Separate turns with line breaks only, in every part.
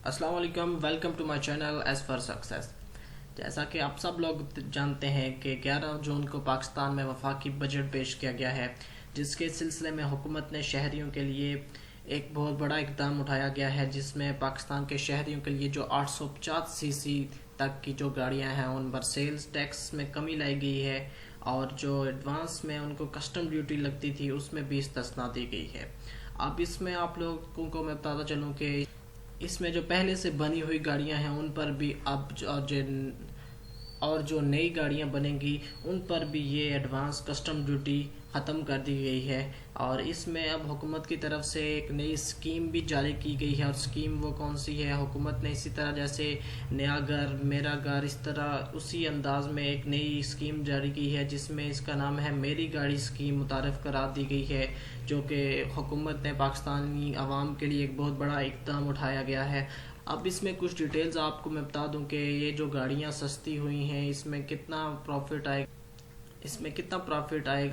अस्सलाम वालेकुम, welcome to my channel S for Success. जैसा कि आप सब लोग जानते हैं कि 11 जून को पाकिस्तान में वफाकी बजट पेश किया गया है, जिसके सिलसिले में हुकूमत ने शहरियों के लिए एक बहुत बड़ा इकदाम उठाया गया है, जिसमें पाकिस्तान के शहरियों के लिए जो 850 सीसी तक की जो गाड़ियां हैं उन पर सेल्स टैक्स में कमी लाई गई है, और जो एडवांस में उनको कस्टम ड्यूटी लगती थी उसमें भी इस्तिस्ना दी गई है। अब इसमें आप लोगों को मैं बताता चलूँ कि इसमें जो पहले से बनी हुई गाड़ियां हैं उन पर भी अब और जो नई गाड़ियां बनेंगी उन पर भी ये एडवांस कस्टम ड्यूटी ख़त्म कर दी गई है। और इसमें अब हुकूमत की तरफ से एक नई स्कीम भी जारी की गई है, और स्कीम वो कौन सी है, हुकूमत ने इसी तरह जैसे नया घर मेरा घर, इस तरह उसी अंदाज में एक नई स्कीम जारी की है जिसमें इसका नाम है मेरी गाड़ी स्कीम मुतारफ़ करार दी गई है, जो कि हुकूमत ने पाकिस्तानी आवाम के लिए एक बहुत बड़ा इक़दाम उठाया गया है। अब इसमें कुछ डिटेल्स आपको मैं बता दूं कि ये जो गाड़ियां सस्ती हुई हैं इसमें कितना प्रॉफिट आएगा,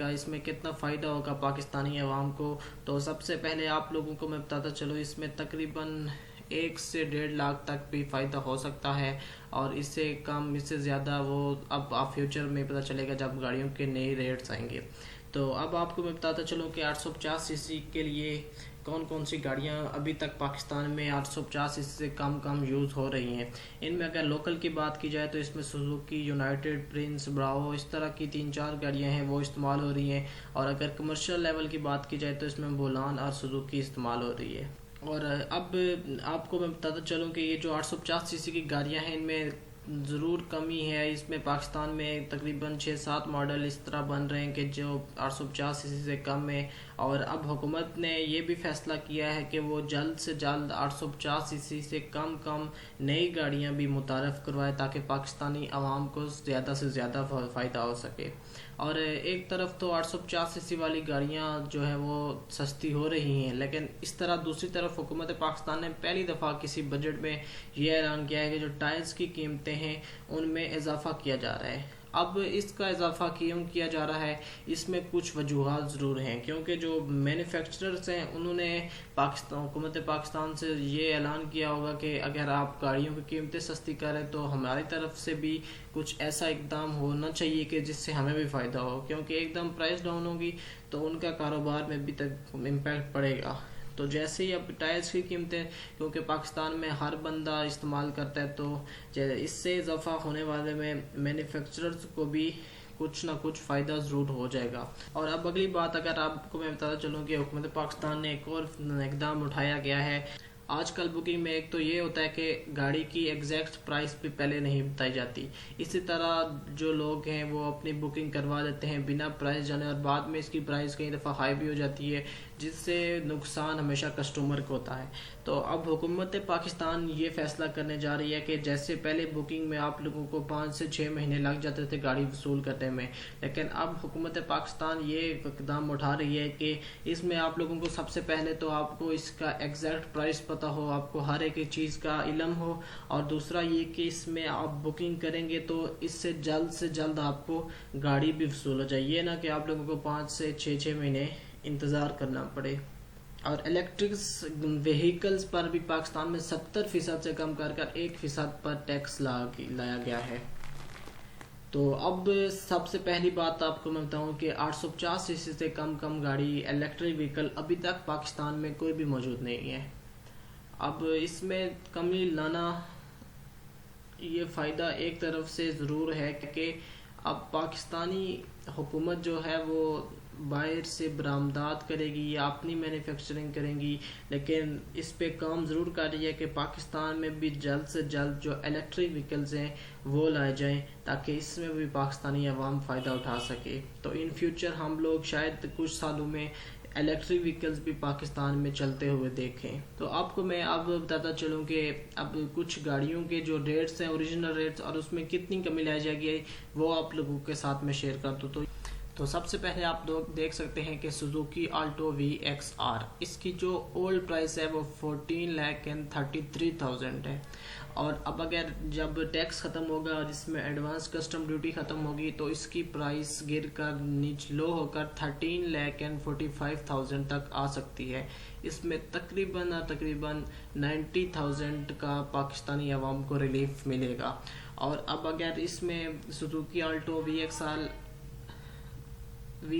इसमें कितना फ़ायदा होगा पाकिस्तानी अवाम को। तो सबसे पहले आप लोगों को मैं बताता चलो, इसमें तकरीबन 1 से 1.5 लाख तक भी फ़ायदा हो सकता है, और इससे कम इससे ज़्यादा वो अब आप फ्यूचर में पता चलेगा जब गाड़ियों के नए रेट्स आएंगे। तो अब आपको मैं बताता चलूँ कि 850 सीसी के लिए कौन कौन सी गाड़ियां अभी तक पाकिस्तान में 850 सीसी से कम यूज़ हो रही हैं। इनमें अगर लोकल की बात की जाए तो इसमें सुजुकी, यूनाइटेड, प्रिंस, ब्रावो, इस तरह की 3-4 गाड़ियां हैं वो इस्तेमाल हो रही हैं। और अगर कमर्शियल लेवल की बात की जाए तो इसमें बोलान और सुजुकी इस्तेमाल हो रही है। और अब आपको मैं बताता चलूँ कि ये जो 850 सीसी की गाड़ियां हैं इनमें ज़रूर कमी है। इसमें पाकिस्तान में तकरीबन 6-7 मॉडल इस तरह बन रहे हैं कि जो 850 सीसी से कम है, और अब हुकूमत ने ये भी फैसला किया है कि वो जल्द से जल्द 850 सीसी से कम नई गाड़ियां भी मुतारफ़ करवाए, ताकि पाकिस्तानी आवाम को ज़्यादा से ज़्यादा फ़ायदा हो सके। और एक तरफ तो 850 सीसी वाली गाड़ियां जो है वो सस्ती हो रही हैं, लेकिन इस तरह दूसरी तरफ हुकूमत पाकिस्तान ने पहली दफ़ा किसी बजट में ये ऐलान किया है कि जो टायर्स की कीमतें हैं उनमें इजाफा किया जा रहा है। अब इसका इजाफा क्यों किया जा रहा है, इसमें कुछ वजूहात ज़रूर हैं, क्योंकि जो मैन्युफैक्चरर्स हैं उन्होंने हुकूमत पाकिस्तान से ये ऐलान किया होगा कि अगर आप गाड़ियों की कीमतें सस्ती करें तो हमारी तरफ से भी कुछ ऐसा इकदाम होना चाहिए कि जिससे हमें भी फ़ायदा हो, क्योंकि एकदम प्राइस डाउन होगी तो उनका कारोबार में भी तक इम्पैक्ट पड़ेगा। तो जैसे ही अब टायर्स की कीमतें, क्योंकि पाकिस्तान में हर बंदा इस्तेमाल करता है, तो इससे इजाफा होने वाले में मैन्युफैक्चरर्स को भी कुछ ना कुछ फ़ायदा ज़रूर हो जाएगा। और अब अगली बात अगर आपको मैं बताता चलूँ कि हुकूमत पाकिस्तान ने एक और इकदाम उठाया गया है। आजकल बुकिंग में एक तो ये होता है कि गाड़ी की एग्जैक्ट प्राइस भी पहले नहीं बताई जाती, इसी तरह जो लोग हैं वो अपनी बुकिंग करवा देते हैं बिना प्राइस जाने, और बाद में इसकी प्राइस कई दफ़ा हाई भी हो जाती है, जिससे नुकसान हमेशा कस्टमर को होता है। तो अब हुकूमत पाकिस्तान ये फैसला करने जा रही है कि जैसे पहले बुकिंग में आप लोगों को 5 से 6 महीने लग जाते थे गाड़ी वसूल करने में, लेकिन अब हुकूमत पाकिस्तान ये इकदाम उठा रही है कि इसमें आप लोगों को सबसे पहले तो आपको इसका एग्जैक्ट प्राइस पता हो, आपको हर एक चीज़ का इल्म हो, और दूसरा ये कि इसमें आप बुकिंग करेंगे तो इससे जल्द आपको गाड़ी भी वसूल हो जाए, ये ना कि आप लोगों को 5 से 6 महीने इंतज़ार करना पड़े। और इलेक्ट्रिक व्हीकल्स पर भी पाकिस्तान में 70% से कम कर 1% पर टैक्स लाया गया है। तो अब सबसे पहली बात आपको मैं बताऊं कि 850 सीसी से कम गाड़ी इलेक्ट्रिक व्हीकल अभी तक पाकिस्तान में कोई भी मौजूद नहीं है। अब इसमें कमी लाना ये फ़ायदा एक तरफ से ज़रूर है कि अब पाकिस्तानी हुकूमत जो है वो बाहर से बरामदात करेगी या अपनी मैन्युफैक्चरिंग करेंगी, लेकिन इस पे काम ज़रूर कर रही है कि पाकिस्तान में भी जल्द से जल्द जो इलेक्ट्रिक व्हीकल्स हैं वो लाए जाएं, ताकि इसमें भी पाकिस्तानी अवाम फ़ायदा उठा सके। तो इन फ्यूचर हम लोग शायद कुछ सालों में इलेक्ट्रिक व्हीकल्स भी पाकिस्तान में चलते हुए देखें। तो आपको मैं अब बताता चलूँ कि अब कुछ गाड़ियों के जो रेट्स हैं, ओरिजिनल रेट्स, और उसमें कितनी कमी लाई जाएगी वो आप लोगों के साथ में शेयर कर दूँ। तो सबसे पहले आप लोग देख सकते हैं कि सुजुकी आल्टो VXR, इसकी जो ओल्ड प्राइस है वो 14,33,000 है, और अब अगर जब टैक्स ख़त्म होगा और इसमें एडवांस कस्टम ड्यूटी ख़त्म होगी तो इसकी प्राइस गिर कर नीचे लो होकर 13,45,000 तक आ सकती है। اس میں تقریباً 90,000 کا پاکستانی عوام کو ریلیف ملے گا. اور اب اگر اس میں سزوکی آلٹو وی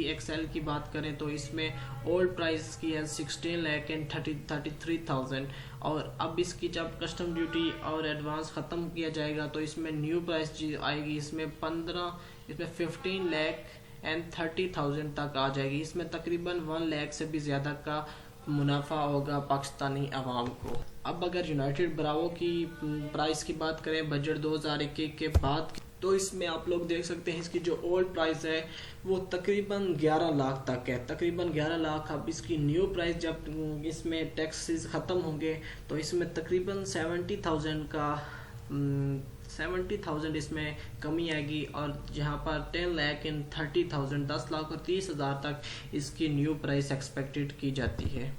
ایکس ایل کی بات کریں تو اس میں اولڈ پرائز کی ہے 16,33,000 اور اب اس کی جب کسٹم ڈیوٹی اور ایڈوانس ختم کیا جائے گا تو اس میں نیو پرائز آئے گی. اس میں 15,30,000 تک آ جائے گی. اس میں تقریباً 1 لاکھ سے بھی زیادہ کا منافع ہوگا پاکستانی عوام کو. اب اگر یونائٹڈ براوو کی پرائز کی بات کریں بجٹ 2021 کے بعد تو اس میں آپ لوگ دیکھ سکتے ہیں اس کی جو اولڈ پرائز ہے وہ تقریباً 11 لاکھ تک ہے. تقریباً 11 لاکھ. اب اس کی نیو پرائز جب اس میں ٹیکسز ختم ہوں گے تو اس میں تقریباً 70,000 اس میں کمی آئے گی اور جہاں پر 10,30,000 10 لاکھ اور 30,000 تک اس کی نیو پرائز ایکسپیکٹڈ کی جاتی ہے.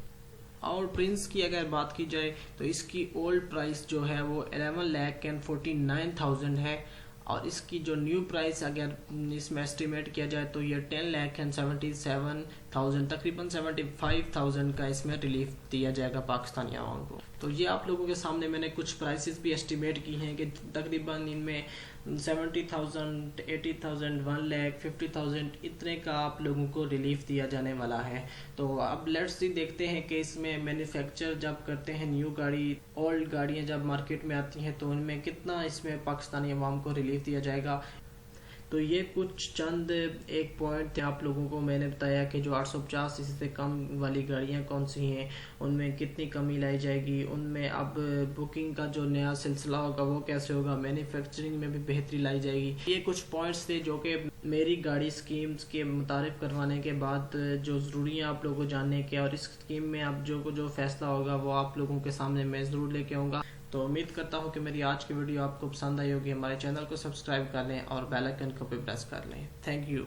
اور پرنس کی اگر بات کی جائے تو اس کی اولڈ پرائز جو ہے وہ 11,49,000 ہے اور اس کی جو نیو پرائز اگر اس میں اسٹیمیٹ کیا جائے تو یہ 10,77,000 تقریباً 75,000 کا اس میں ریلیف دیا جائے گا پاکستانی عوام کو. تو یہ آپ لوگوں کے سامنے میں نے کچھ پرائسز بھی اسٹیمیٹ کی ہیں کہ تقریباً ان میں 70,000 80,000 1 لاکھ 50,000 اتنے کا آپ لوگوں کو ریلیف دیا جانے والا ہے. تو اب لیٹس سی دیکھتے ہیں کہ اس میں مینوفیکچر جب کرتے ہیں نیو گاڑی اولڈ گاڑیاں جب مارکیٹ میں آتی ہیں تو ان میں کتنا اس میں پاکستانی عوام کو ریلیف دیا جائے گا. تو یہ کچھ چند ایک پوائنٹ تھے آپ لوگوں کو میں نے بتایا کہ جو 850 cc سے کم والی گاڑیاں کون سی ہیں ان میں کتنی کمی لائی جائے گی, ان میں اب بکنگ کا جو نیا سلسلہ ہوگا وہ کیسے ہوگا, مینوفیکچرنگ میں بھی بہتری لائی جائے گی. یہ کچھ پوائنٹس تھے جو کہ میری گاڑی سکیمز کے متعارف کروانے کے بعد جو ضروری ہے آپ لوگوں کو جاننے کے, اور اس سکیم میں اب جو فیصلہ ہوگا وہ آپ لوگوں کے سامنے میں ضرور لے کے آؤں گا. تو امید کرتا ہوں کہ میری آج کی ویڈیو آپ کو پسند آئی ہوگی. ہمارے چینل کو سبسکرائب کر لیں اور بیل آئیکن کو بھی پریس کر لیں. Thank you.